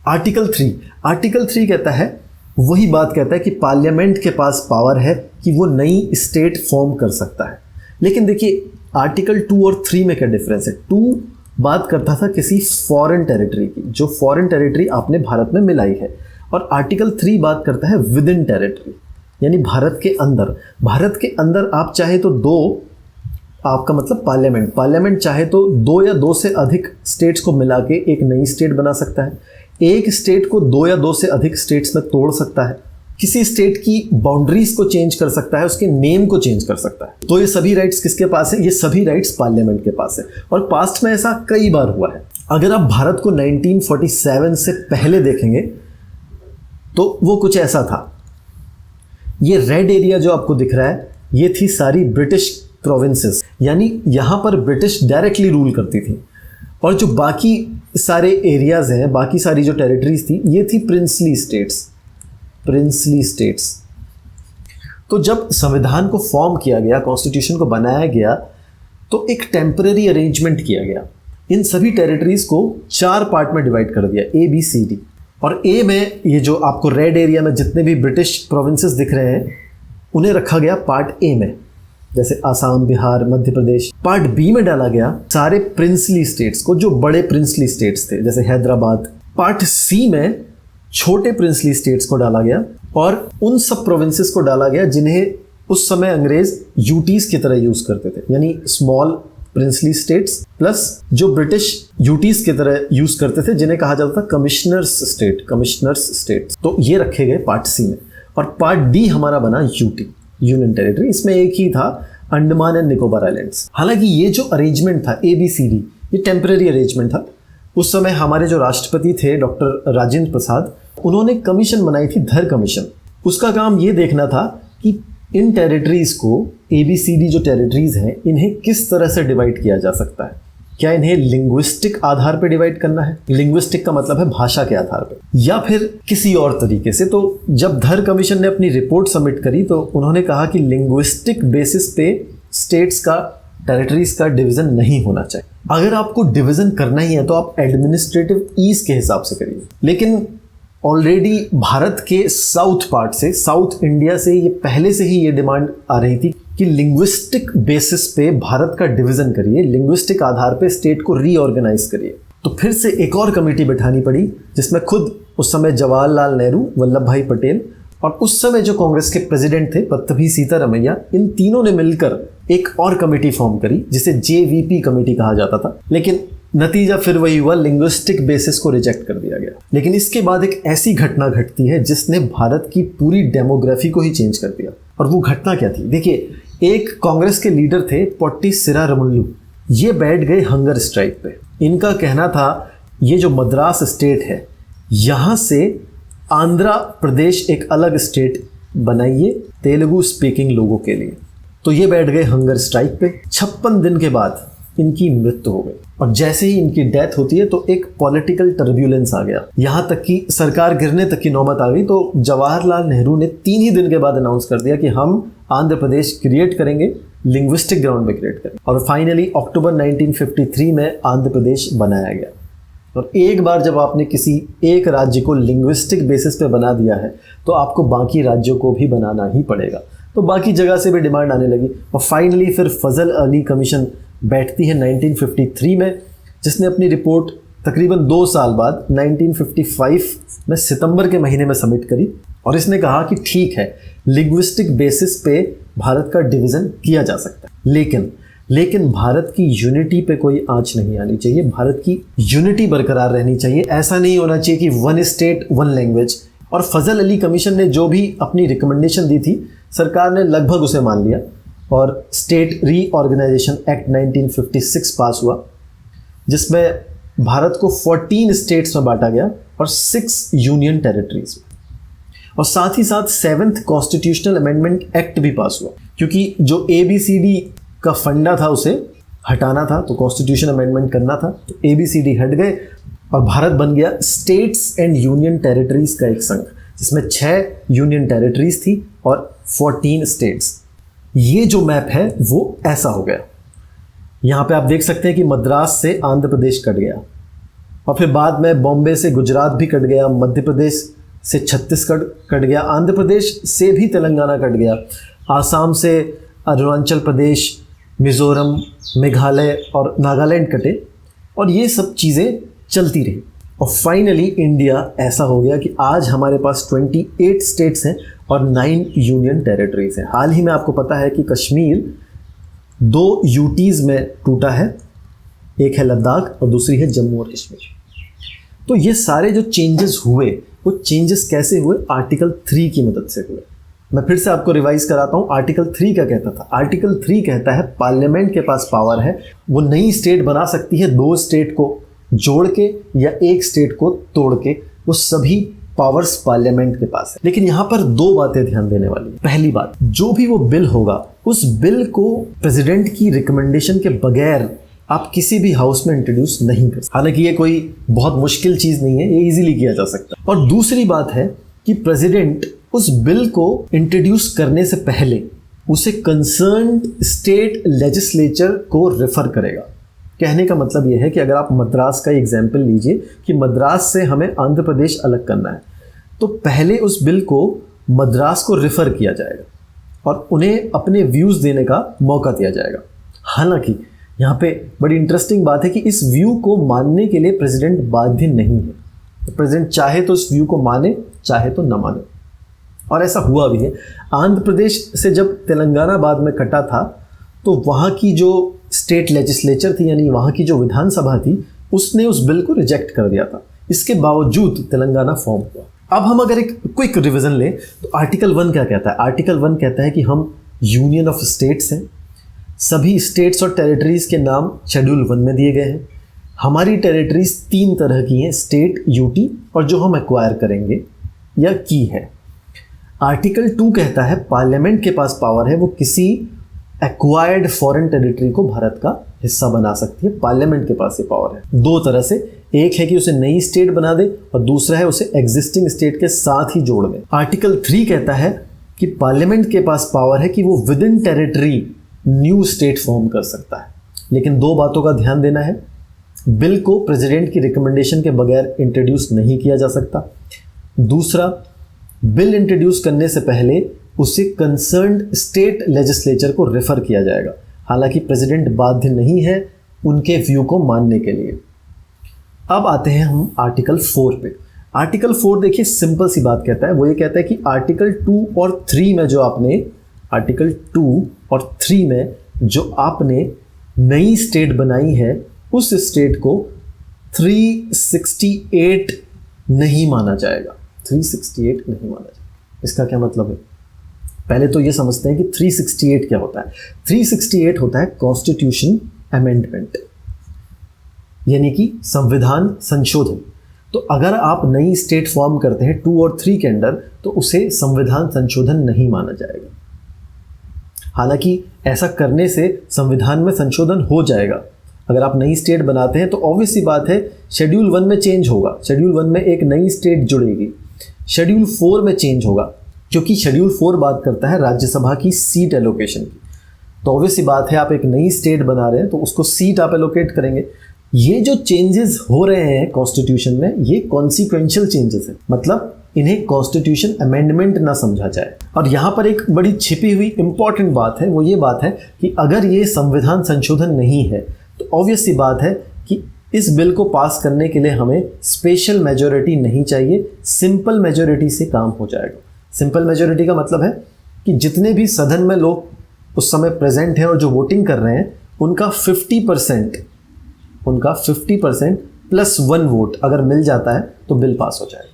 Article 3 कहता है, वही बात कहता है कि पार्लियामेंट के पास पावर है कि वो नई स्टेट फॉर्म कर सकता है। लेकिन देखिए आर्टिकल 2 और 3 में क्या डिफरेंस है। 2 बात करता था किसी फॉरेन टेरिटरी की, जो फॉरेन टेरिटरी आपने भारत में मिलाई है, और आर्टिकल 3 बात करता है विद इन टेरिटरी, यानी भारत के अंदर। भारत के अंदर आप चाहे तो दो, आपका मतलब पार्लियामेंट चाहे तो 2 या 2 से अधिक स्टेट्स को मिला के एक नई स्टेट बना सकता है, एक स्टेट को 2 या 2 से अधिक स्टेट्स में तोड़ सकता है, किसी स्टेट की बाउंड्रीज को चेंज कर सकता है, उसके नेम को चेंज कर सकता है। तो ये सभी राइट्स किसके पास है? ये सभी राइट्स पार्लियामेंट के पास है, और पास्ट में ऐसा कई बार हुआ है। अगर आप भारत को 1947 से पहले देखेंगे तो वो कुछ ऐसा था। ये रेड एरिया जो आपको दिख रहा है, ये थी सारी ब्रिटिश प्रोविंसेस, यानी यहाँ पर ब्रिटिश डायरेक्टली रूल करती थी, और जो बाकी सारे एरियाज हैं, बाकी सारी जो टेरिटरीज थी, ये थी प्रिंसली स्टेट्स। तो जब संविधान को फॉर्म किया गया, कॉन्स्टिट्यूशन को बनाया गया, तो एक टेम्पररी अरेंजमेंट किया गया। इन सभी टेरिटरीज को 4 पार्ट में डिवाइड कर दिया, ABCD। और ए में ये जो आपको रेड एरिया में जितने भी ब्रिटिश प्रोविंसेस दिख रहे हैं, उन्हें रखा गया पार्ट ए में, जैसे आसाम, बिहार, मध्य प्रदेश। पार्ट बी में डाला गया सारे प्रिंसली स्टेट्स को, जो बड़े प्रिंसली स्टेट्स थे, जैसे हैदराबाद। पार्ट सी में छोटे प्रिंसली स्टेट्स को डाला गया, और उन सब प्रोविंसेस को डाला गया जिन्हें उस समय अंग्रेज यूटीज की तरह यूज करते थे, यानी स्मॉल प्रिंसली स्टेट्स प्लस जो ब्रिटिश यूटीज की तरह यूज करते थे, जिन्हें कहा जाता था कमिश्नर्स स्टेट्स। तो ये रखे गए पार्ट सी में। और पार्ट डी हमारा बना यूटी, यूनियन टेरिटरी। इसमें एक ही था, अंडमान एंड निकोबार आइलैंड्स। हालांकि ये जो अरेंजमेंट था ABCD, ये टेम्पररी अरेंजमेंट था। उस समय हमारे जो राष्ट्रपति थे डॉक्टर राजेंद्र प्रसाद, उन्होंने कमीशन बनाई थी, धर कमीशन। उसका काम ये देखना था कि इन टेरिटरीज को, ABCD जो टेरिटरीज हैं, इन्हें किस तरह से डिवाइड किया जा सकता है। क्या इन्हें लिंग्विस्टिक आधार पर डिवाइड करना है? लिंग्विस्टिक का मतलब है भाषा के आधार पर, या फिर किसी और तरीके से। तो जब धर कमीशन ने अपनी रिपोर्ट सबमिट करी, तो उन्होंने कहा कि लिंग्विस्टिक बेसिस पे स्टेट्स का, टेरिटरीज का डिवीजन नहीं होना चाहिए। अगर आपको डिवीजन करना ही है तो आप एडमिनिस्ट्रेटिव ईज के हिसाब से करिए। लेकिन ऑलरेडी भारत के साउथ पार्ट से, साउथ इंडिया से, ये पहले से ही ये डिमांड आ रही थी कि लिंग्विस्टिक बेसिस पे भारत का डिवीजन करिए, लिंग्विस्टिक आधार पे स्टेट को रीऑर्गेनाइज करिए। तो फिर से एक और कमेटी बिठानी पड़ी, जिसमें खुद उस समय जवाहरलाल नेहरू, वल्लभ भाई पटेल, और उस समय जो कांग्रेस के प्रेसिडेंट थे पट्टभी सीतारमैया, इन तीनों ने मिलकर एक और कमेटी फॉर्म करी, जिसे JVP कमेटी कहा जाता था। लेकिन नतीजा फिर वही हुआ, लिंग्विस्टिक बेसिस को रिजेक्ट कर दिया गया। लेकिन इसके बाद एक ऐसी घटना घटती है जिसने भारत की पूरी डेमोग्राफी को ही चेंज कर दिया। और वो घटना क्या थी? देखिए, एक कांग्रेस के लीडर थे पोट्टी श्रीरामुलु। ये बैठ गए हंगर स्ट्राइक पे। इनका कहना था, ये जो मद्रास स्टेट है, यहाँ से आंध्र प्रदेश एक अलग स्टेट बनाइए तेलुगु स्पीकिंग लोगों के लिए। तो ये बैठ गए हंगर स्ट्राइक पे। 56 दिन के बाद इनकी मृत्यु हो गई, और जैसे ही इनकी डेथ होती है तो एक पॉलिटिकल टर्ब्यूलेंस आ गया, यहाँ तक कि सरकार गिरने तक की नौबत आ गई। तो जवाहरलाल नेहरू ने 3 ही दिन के बाद अनाउंस कर दिया कि हम आंध्र प्रदेश क्रिएट करेंगे, लिंग्विस्टिक ग्राउंड पे क्रिएट करेंगे। और फाइनली अक्टूबर 1953 में आंध्र प्रदेश बनाया गया। और एक बार जब आपने किसी एक राज्य को लिंग्विस्टिक बेसिस पे बना दिया है, तो आपको बाकी राज्यों को भी बनाना ही पड़ेगा। तो बाकी जगह से भी डिमांड आने लगी, और फाइनली फिर फजल अली कमीशन बैठती है 1953 में, जिसने अपनी रिपोर्ट तकरीबन 2 साल बाद 1955 में सितंबर के महीने में सबमिट करी। और इसने कहा कि ठीक है, लिंग्विस्टिक बेसिस पे भारत का डिवीज़न किया जा सकता है, लेकिन भारत की यूनिटी पे कोई आंच नहीं आनी चाहिए। भारत की यूनिटी बरकरार रहनी चाहिए। ऐसा नहीं होना चाहिए कि 1 स्टेट 1 लैंग्वेज। और फजल अली कमीशन ने जो भी अपनी रिकमेंडेशन दी थी, सरकार ने लगभग उसे मान लिया, और स्टेट रीऑर्गेनाइजेशन एक्ट 1956 पास हुआ, जिसमें भारत को 14 स्टेट्स में बांटा गया और 6 यूनियन टेरिटरीज में। और साथ ही साथ 7th कॉन्स्टिट्यूशनल अमेंडमेंट एक्ट भी पास हुआ, क्योंकि जो ABCD का फंडा था उसे हटाना था, तो कॉन्स्टिट्यूशन अमेंडमेंट करना था। तो ABCD हट गए और भारत बन गया स्टेट्स एंड यूनियन टेरिटरीज का एक संघ, जिसमें 6 यूनियन टेरिटरीज थी और 14 स्टेट्स। ये जो मैप है वो ऐसा हो गया। यहाँ पे आप देख सकते हैं कि मद्रास से आंध्र प्रदेश कट गया, और फिर बाद में बॉम्बे से गुजरात भी कट गया, मध्य प्रदेश से छत्तीसगढ़ कट गया, आंध्र प्रदेश से भी तेलंगाना कट गया, आसाम से अरुणाचल प्रदेश, मिज़ोरम, मेघालय और नागालैंड कटे, और ये सब चीज़ें चलती रही। और फाइनली इंडिया ऐसा हो गया कि आज हमारे पास 28 स्टेट्स हैं और 9 यूनियन टेरिटरीज हैं। हाल ही में आपको पता है कि कश्मीर 2 यूटीज़ में टूटा है, एक है लद्दाख और दूसरी है जम्मू और कश्मीर। तो ये सारे जो चेंजेस हुए, वो चेंजेस कैसे हुए? आर्टिकल 3 की मदद से हुए। मैं फिर से आपको रिवाइज कराता हूँ। आर्टिकल 3 क्या कहता था? आर्टिकल 3 कहता है पार्लियामेंट के पास पावर है, वो नई स्टेट बना सकती है 2 स्टेट को जोड़ के या 1 स्टेट को तोड़ के, वो सभी पावर्स पार्लियामेंट के पास है। लेकिन यहाँ पर 2 बातें ध्यान देने वाली है। पहली बात, जो भी वो बिल होगा, उस बिल को प्रेसिडेंट की रिकमेंडेशन के बगैर आप किसी भी हाउस में इंट्रोड्यूस नहीं कर सकते। हालांकि ये कोई बहुत मुश्किल चीज़ नहीं है, ये इजीली किया जा सकता है। और दूसरी बात है कि प्रेसिडेंट उस बिल को इंट्रोड्यूस करने से पहले उसे कंसर्न्ड स्टेट लेजिस्लेचर को रेफर करेगा। कहने का मतलब यह है कि अगर आप मद्रास का एग्जाम्पल लीजिए कि मद्रास से हमें आंध्र प्रदेश अलग करना है, तो पहले उस बिल को मद्रास को रेफर किया जाएगा और उन्हें अपने व्यूज़ देने का मौका दिया जाएगा। हालांकि यहाँ पे बड़ी इंटरेस्टिंग बात है कि इस व्यू को मानने के लिए प्रेसिडेंट बाध्य नहीं है। तो प्रेसिडेंट चाहे तो इस व्यू को माने, चाहे तो न माने, और ऐसा हुआ भी है। आंध्र प्रदेश से जब तेलंगाना बाद में कटा था, तो वहाँ की जो स्टेट लेजिस्लेचर थी, यानी वहाँ की जो विधानसभा थी, उसने उस बिल को रिजेक्ट कर दिया था। इसके बावजूद तेलंगाना फॉर्म हुआ। अब हम अगर एक क्विक रिवीजन लें तो आर्टिकल 1 क्या कहता है? आर्टिकल 1 कहता है कि हम यूनियन ऑफ स्टेट्स हैं। सभी स्टेट्स और टेरिटरीज़ के नाम शेड्यूल 1 में दिए गए हैं। हमारी टेरिटरीज़ 3 तरह की हैं, स्टेट, यूटी और जो हम एक्वायर करेंगे या की है। आर्टिकल 2 कहता है पार्लियामेंट के पास पावर है, वो किसी एक्वायर्ड फॉरेन टेरिटरी को भारत का हिस्सा बना सकती है। पार्लियामेंट के पास ये पावर है 2 तरह से, एक है कि उसे नई स्टेट बना दे और दूसरा है उसे एग्जिस्टिंग स्टेट के साथ ही जोड़ दे। आर्टिकल 3 कहता है कि पार्लियामेंट के पास पावर है कि वो with in territory new state form कर सकता है। लेकिन 2 बातों का ध्यान देना है। बिल को प्रेसिडेंट की रिकमेंडेशन के बगैर इंट्रोड्यूस नहीं किया जा सकता। दूसरा, बिल इंट्रोड्यूस करने से पहले उसे कंसर्न्ड स्टेट लेजिस्लेचर को रेफर किया जाएगा। हालांकि प्रेसिडेंट बाध्य नहीं है उनके व्यू को मानने के लिए। अब आते हैं हम आर्टिकल 4 पे। आर्टिकल 4 देखिए सिंपल सी बात कहता है। वो ये कहता है कि आर्टिकल 2 और 3 में जो आपने आर्टिकल 2 और 3 में जो आपने नई स्टेट बनाई है, उस स्टेट को 368 नहीं माना जाएगा। 368 नहीं माना जाएगा। इसका क्या मतलब है? पहले तो ये समझते हैं कि 368 क्या होता है। 368 होता है कॉन्स्टिट्यूशन अमेंडमेंट, यानी कि संविधान संशोधन। तो अगर आप नई स्टेट फॉर्म करते हैं 2 और 3 के अंदर, तो उसे संविधान संशोधन नहीं माना जाएगा। हालांकि ऐसा करने से संविधान में संशोधन हो जाएगा। अगर आप नई स्टेट बनाते हैं तो ऑब्वियस सी बात है शेड्यूल 1 में चेंज होगा। शेड्यूल 1 में एक नई स्टेट जुड़ेगी। शेड्यूल 4 में चेंज होगा, क्योंकि शेड्यूल 4 बात करता है राज्यसभा की सीट एलोकेशन की। तो ऑब्वियस सी बात है आप एक नई स्टेट बना रहे हैं तो उसको सीट आप एलोकेट करेंगे। ये जो चेंजेस हो रहे हैं कॉन्स्टिट्यूशन में, ये कॉन्सिक्वेंशियल चेंजेस हैं, मतलब इन्हें कॉन्स्टिट्यूशन अमेंडमेंट ना समझा जाए। और यहाँ पर एक बड़ी छिपी हुई इंपॉर्टेंट बात है, वो ये बात है कि अगर ये संविधान संशोधन नहीं है तो ऑब्वियस सी बात है कि इस बिल को पास करने के लिए हमें स्पेशल मेजॉरिटी नहीं चाहिए, सिंपल मेजॉरिटी से काम हो जाएगा। सिंपल मेजॉरिटी का मतलब है कि जितने भी सदन में लोग उस समय प्रेजेंट हैं और जो वोटिंग कर रहे हैं, उनका 50% प्लस 1 वोट अगर मिल जाता है तो बिल पास हो जाएगा।